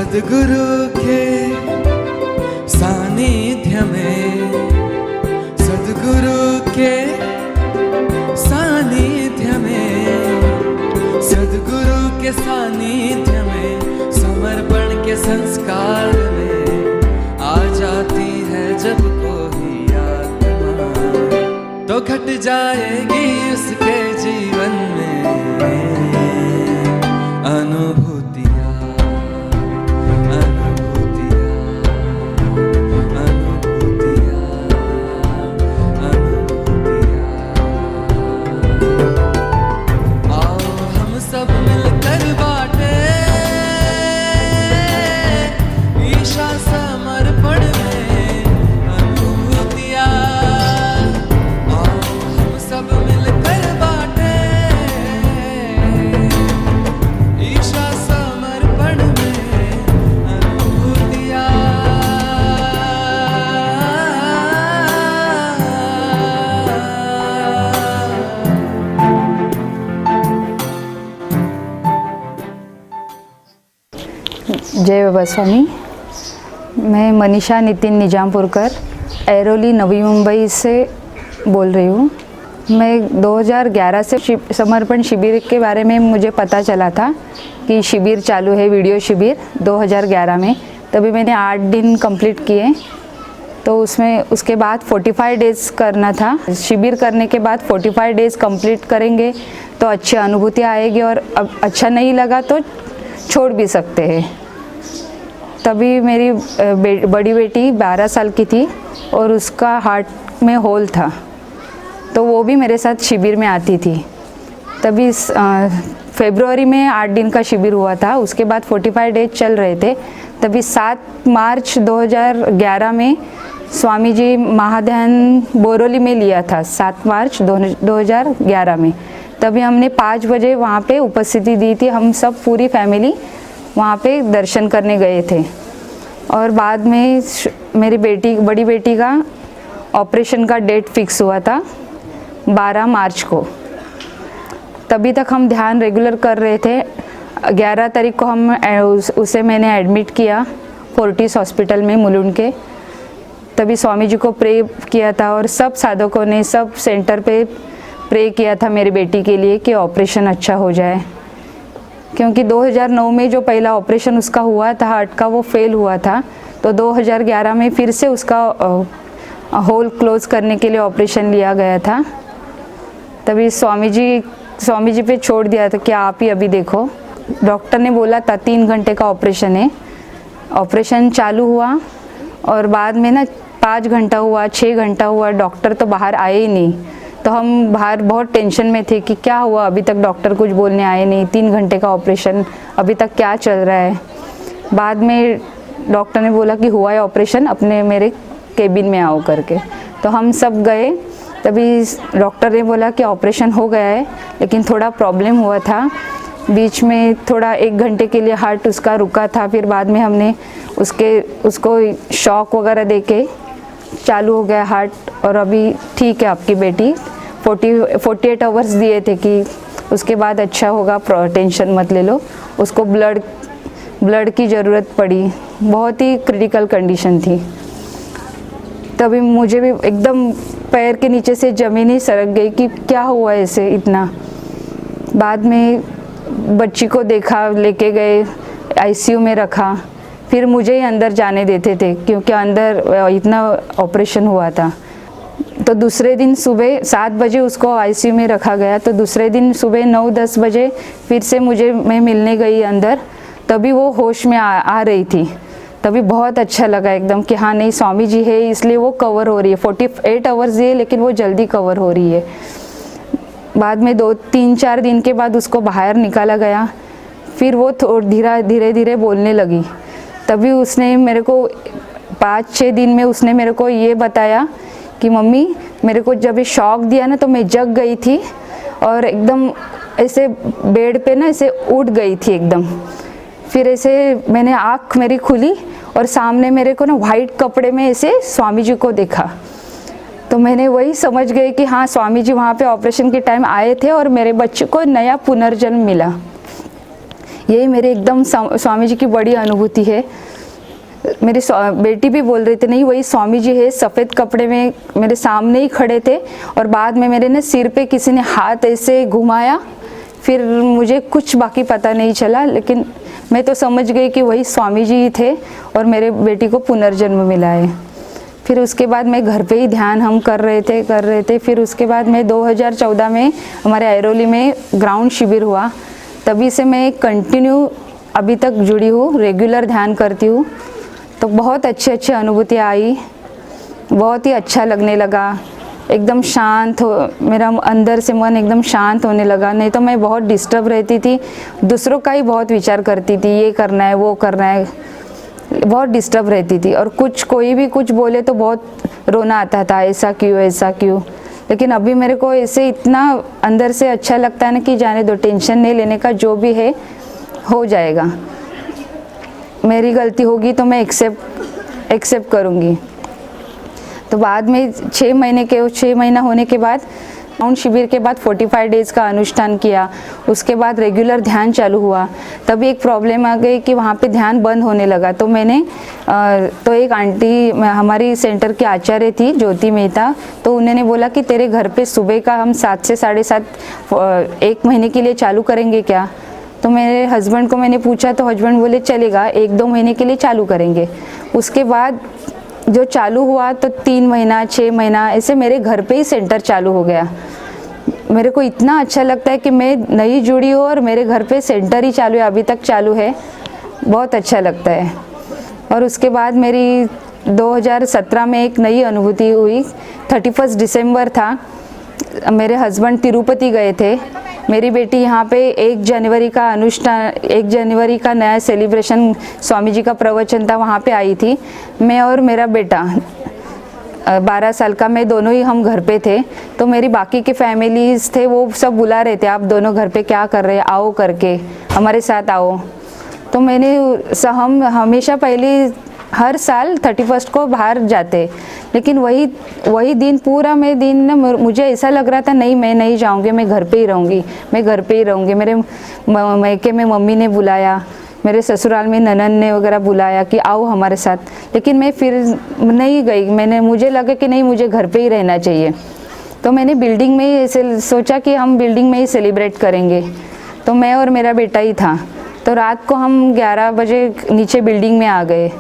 सद्गुरु के सानिध्य में, सद्गुरु के सानिध्य में, सद्गुरु के सानिध्य में, समर्पण के संस्कार में आ जाती है जब कोई आत्मा, तो घट जाएगी उसके जीवन में अनुभूतियाँ, अनुभूतियाँ, अनुभूतियाँ, अनुभूतियाँ। आओ हम सब मिलकर बाटे ईशा समर्पण में अनुभूतियाँ। आओ हम सब मिलकर बाटे ईशा समर्पण में अनुभूतियाँ। जय बाबा स्वामी। मैं मनीषा नितिन निजामपुरकर ऐरोली नवी मुंबई से बोल रही हूँ। मैं 2011 से समर्पण शिविर के बारे में मुझे पता चला था कि शिविर चालू है, वीडियो शिविर 2011 में। तभी मैंने 8 दिन कंप्लीट किए। तो उसके बाद 45 डेज़ करना था। शिविर करने के बाद 45 डेज़ कंप्लीट करेंगे तो अच्छी अनुभूति आएगी, और अब अच्छा नहीं लगा तो छोड़ भी सकते हैं। तभी मेरी बड़ी बेटी 12 साल की थी और उसका हार्ट में होल था, तो वो भी मेरे साथ शिविर में आती थी। तभी फरवरी में 8 दिन का शिविर हुआ था। उसके बाद 45 डेज चल रहे थे। तभी 7 मार्च 2011 में स्वामी जी महाध्यान बोरोली में लिया था, 7 मार्च 2011 में। तभी हमने 5 बजे वहाँ पे उपस्थिति दी थी। हम सब पूरी फैमिली वहाँ पे दर्शन करने गए थे। और बाद में मेरी बड़ी बेटी का ऑपरेशन का डेट फिक्स हुआ था 12 मार्च को। तभी तक हम ध्यान रेगुलर कर रहे थे। 11 तारीख को उसे मैंने एडमिट किया फोर्टिस हॉस्पिटल में मुलुंड के। तभी स्वामी जी को प्रे किया था और सब साधकों ने सब सेंटर पे प्रे किया था मेरी बेटी के लिए कि ऑपरेशन अच्छा हो जाए, क्योंकि 2009 में जो पहला ऑपरेशन उसका हुआ था हार्ट का, वो फेल हुआ था। तो 2011 में फिर से उसका होल क्लोज करने के लिए ऑपरेशन लिया गया था। तभी स्वामी जी पे छोड़ दिया था कि आप ही अभी देखो। डॉक्टर ने बोला था 3 घंटे का ऑपरेशन है। ऑपरेशन चालू हुआ और बाद में ना 5 घंटा हुआ, 6 घंटा हुआ, डॉक्टर तो बाहर आए ही नहीं। तो हम बाहर बहुत टेंशन में थे कि क्या हुआ, अभी तक डॉक्टर कुछ बोलने आए नहीं, 3 घंटे का ऑपरेशन, अभी तक क्या चल रहा है। बाद में डॉक्टर ने बोला कि हुआ है ऑपरेशन, अपने मेरे केबिन में आओ करके। तो हम सब गए। तभी डॉक्टर ने बोला कि ऑपरेशन हो गया है, लेकिन थोड़ा प्रॉब्लम हुआ था। बीच में थोड़ा 1 घंटे के लिए हार्ट उसका रुका था। फिर बाद में हमने उसको शॉक वगैरह देके चालू हो गया हार्ट, और अभी ठीक है आपकी बेटी। 48 आवर्स दिए थे कि उसके बाद अच्छा होगा, टेंशन मत ले लो। उसको ब्लड की ज़रूरत पड़ी, बहुत ही क्रिटिकल कंडीशन थी। तभी मुझे भी एकदम पैर के नीचे से ज़मीन ही सरक गई कि क्या हुआ ऐसे इतना। बाद में बच्ची को देखा, लेके गए, आईसीयू में रखा। फिर मुझे ही अंदर जाने देते थे क्योंकि अंदर इतना ऑपरेशन हुआ था। तो दूसरे दिन सुबह 7 बजे उसको आईसीयू में रखा गया। तो दूसरे दिन सुबह 9-10 बजे फिर से मैं मिलने गई अंदर। तभी वो होश में आ रही थी। तभी बहुत अच्छा लगा एकदम कि हाँ नहीं, स्वामी जी है इसलिए वो कवर हो रही है। 48 आवर्स है लेकिन वो जल्दी कवर हो रही है। बाद में 2-3-4 दिन के बाद उसको बाहर निकाला गया। फिर वो धीरे धीरे बोलने लगी। तभी उसने मेरे को 5-6 दिन में उसने मेरे को ये बताया कि मम्मी, मेरे को जब ये शॉक दिया ना तो मैं जग गई थी और एकदम ऐसे बेड पे ना ऐसे उठ गई थी एकदम। फिर ऐसे मैंने आँख मेरी खुली और सामने मेरे को ना वाइट कपड़े में ऐसे स्वामी जी को देखा। तो मैंने वही समझ गई कि हाँ, स्वामी जी वहाँ पे ऑपरेशन के टाइम आए थे और मेरे बच्चे को नया पुनर्जन्म मिला। यही मेरे एकदम स्वामी जी की बड़ी अनुभूति है। मेरी बेटी भी बोल रही थी नहीं वही स्वामी जी है, सफ़ेद कपड़े में मेरे सामने ही खड़े थे। और बाद में मेरे ने सिर पे किसी ने हाथ ऐसे घुमाया, फिर मुझे कुछ बाकी पता नहीं चला, लेकिन मैं तो समझ गई कि वही स्वामी जी ही थे और मेरे बेटी को पुनर्जन्म मिला है। फिर उसके बाद मैं घर पे ही ध्यान हम कर रहे थे। फिर उसके बाद मैं 2014 में हमारे ऐरोली में ग्राउंड शिविर हुआ, तभी से मैं कंटिन्यू अभी तक जुड़ी हूँ, रेगुलर ध्यान करती हूँ। तो बहुत अच्छी अनुभूतियाँ आई, बहुत ही अच्छा लगने लगा, एकदम शांत हो, मेरा अंदर से मन एकदम शांत होने लगा। नहीं तो मैं बहुत डिस्टर्ब रहती थी, दूसरों का ही बहुत विचार करती थी, ये करना है वो करना है, बहुत डिस्टर्ब रहती थी। और कोई भी कुछ बोले तो बहुत रोना आता था, ऐसा क्यों। लेकिन अभी मेरे को ऐसे इतना अंदर से अच्छा लगता है ना कि जाने दो, टेंशन नहीं लेने का, जो भी है हो जाएगा। मेरी गलती होगी तो मैं एक्सेप्ट करूँगी। तो बाद में 6 महीना होने के बाद ग्राउंड शिविर के बाद 45 डेज़ का अनुष्ठान किया, उसके बाद रेगुलर ध्यान चालू हुआ। तभी एक प्रॉब्लम आ गई कि वहाँ पे ध्यान बंद होने लगा। तो मैंने तो एक आंटी हमारी सेंटर की आचार्य थी ज्योति मेहता, तो उन्होंने बोला कि तेरे घर पे सुबह का हम 7 से 7:30 1 महीने के लिए चालू करेंगे क्या। तो मेरे हस्बैंड को मैंने पूछा तो हस्बैंड बोले चलेगा, 1-2 महीने के लिए चालू करेंगे। उसके बाद जो चालू हुआ तो 3 महीना 6 महीना ऐसे मेरे घर पे ही सेंटर चालू हो गया। मेरे को इतना अच्छा लगता है कि मैं नई जुड़ी हूँ और मेरे घर पे सेंटर ही चालू है, अभी तक चालू है, बहुत अच्छा लगता है। और उसके बाद मेरी 2017 में एक नई अनुभूति हुई। 31 दिसंबर था, मेरे हस्बैंड तिरुपति गए थे, मेरी बेटी यहाँ पे 1 जनवरी का अनुष्ठान, 1 जनवरी का नया सेलिब्रेशन स्वामी जी का प्रवचन था, वहाँ पे आई थी। मैं और मेरा बेटा 12 साल का, मैं दोनों ही हम घर पे थे। तो मेरी बाकी के फैमिलीज़ थे, वो सब बुला रहे थे, आप दोनों घर पे क्या कर रहे हैं, आओ करके हमारे साथ आओ। तो हम हमेशा पहले हर साल 31 को बाहर जाते, लेकिन वही दिन पूरा मुझे ऐसा लग रहा था नहीं मैं नहीं जाऊंगी, मैं घर पे ही रहूँगी। मेरे मैके में मम्मी ने बुलाया, मेरे ससुराल में ननन ने वगैरह बुलाया कि आओ हमारे साथ, लेकिन मैं फिर नहीं गई। मुझे लगा कि नहीं, मुझे घर पे ही रहना चाहिए। तो मैंने बिल्डिंग में ही ऐसे सोचा कि हम बिल्डिंग में ही सेलिब्रेट करेंगे। तो मैं और मेरा बेटा ही था। तो रात को हम 11 बजे नीचे बिल्डिंग में आ गए,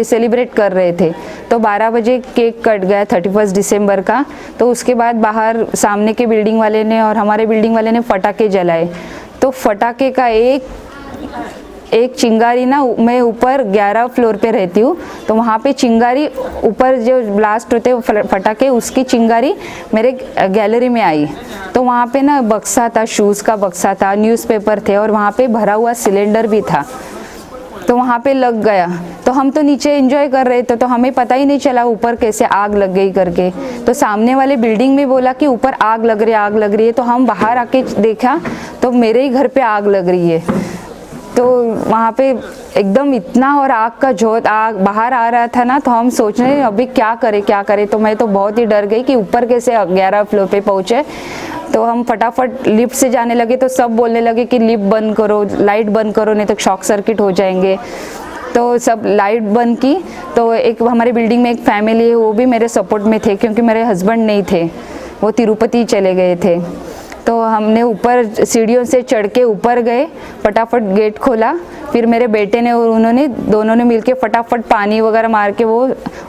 सेलिब्रेट कर रहे थे। तो 12 बजे केक कट गया 31 दिसंबर का। तो उसके बाद बाहर सामने के बिल्डिंग वाले ने और हमारे बिल्डिंग वाले ने पटाखे जलाए। तो पटाखे का एक चिंगारी ना, मैं ऊपर 11 फ्लोर पे रहती हूँ, तो वहाँ पे चिंगारी ऊपर जो ब्लास्ट होते पटाखे, उसकी चिंगारी मेरे गैलरी में आई। तो वहाँ पे ना बक्सा था, शूज़ का बक्सा था, न्यूज़पेपर थे और वहाँ पे भरा हुआ सिलेंडर भी था। तो वहाँ पे लग गया। तो हम तो नीचे एंजॉय कर रहे थे, तो हमें पता ही नहीं चला ऊपर कैसे आग लग गई करके। तो सामने वाले बिल्डिंग में बोला कि ऊपर आग लग रही है। तो हम बाहर आके देखा तो मेरे ही घर पे आग लग रही है। तो वहाँ पे एकदम इतना और आग का जोत आग बाहर आ रहा था ना, तो हम सोच रहे अभी क्या करें। तो मैं तो बहुत ही डर गई कि ऊपर कैसे 11 फ्लोर पे पहुँचे। तो हम फटाफट लिफ्ट से जाने लगे, तो सब बोलने लगे कि लिफ्ट बंद करो, लाइट बंद करो, नहीं तो शॉक सर्किट हो जाएंगे। तो सब लाइट बंद की। तो एक हमारे बिल्डिंग में एक फैमिली है, वो भी मेरे सपोर्ट में थे, क्योंकि मेरे हस्बैंड नहीं थे, वो तिरुपति चले गए थे। तो हमने ऊपर सीढ़ियों से चढ़ के ऊपर गए, फटाफट गेट खोला। फिर मेरे बेटे ने और उन्होंने दोनों ने मिलके फटाफट पानी वगैरह मार के वो,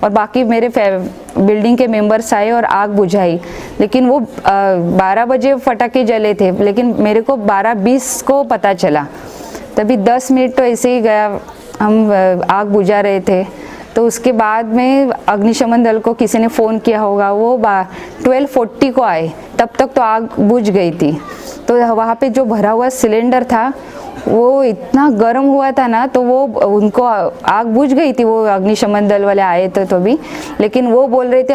और बाकी मेरे बिल्डिंग के मेंबर्स आए और आग बुझाई। लेकिन वो 12 बजे फटाके जले थे, लेकिन मेरे को 12:20 को पता चला। तभी 10 मिनट तो ऐसे ही गया, हम आग बुझा रहे थे। तो उसके बाद में अग्निशमन दल को किसी ने फ़ोन किया होगा, वो 12:40 को आए, तब तक तो आग बुझ गई थी। तो वहाँ पे जो भरा हुआ सिलेंडर था वो इतना गर्म हुआ था ना, तो वो उनको आग बुझ गई थी, वो अग्निशमन दल वाले आए थे तो भी। लेकिन वो बोल रहे थे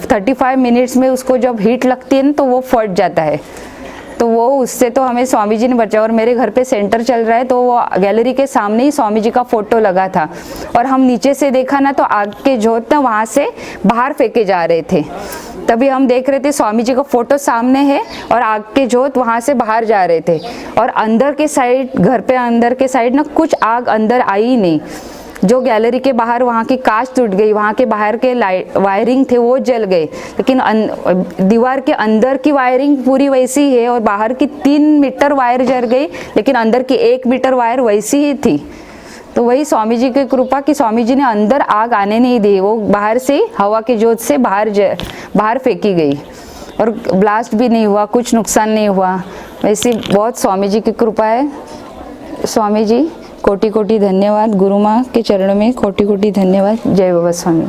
35 मिनट्स में उसको जब हीट लगती है ना तो वो फट जाता है। तो वो उससे तो हमें स्वामी जी ने बचाया। और मेरे घर पे सेंटर चल रहा है, तो वो गैलरी के सामने ही स्वामी जी का फोटो लगा था, और हम नीचे से देखा ना तो आग के जोत ना वहाँ से बाहर फेंके जा रहे थे। तभी हम देख रहे थे स्वामी जी का फोटो सामने है और आग के जोत वहाँ से बाहर जा रहे थे। और अंदर के साइड, घर पे अंदर के साइड ना कुछ आग अंदर आई ही नहीं। जो गैलरी के बाहर वहाँ की कांच टूट गई, वहाँ के बाहर के वायरिंग थे वो जल गए, लेकिन दीवार के अंदर की वायरिंग पूरी वैसी है। और बाहर की 3 मीटर वायर जल गई, लेकिन अंदर की 1 मीटर वायर वैसी ही थी। तो वही स्वामी जी की कृपा कि स्वामी जी ने अंदर आग आने नहीं दी, वो बाहर से हवा के जोत से बाहर फेंकी गई, और ब्लास्ट भी नहीं हुआ, कुछ नुकसान नहीं हुआ। वैसे बहुत स्वामी जी की कृपा है। स्वामी जी कोटि कोटि धन्यवाद, गुरु माँ के चरणों में कोटि कोटि धन्यवाद। जय बाबा स्वामी।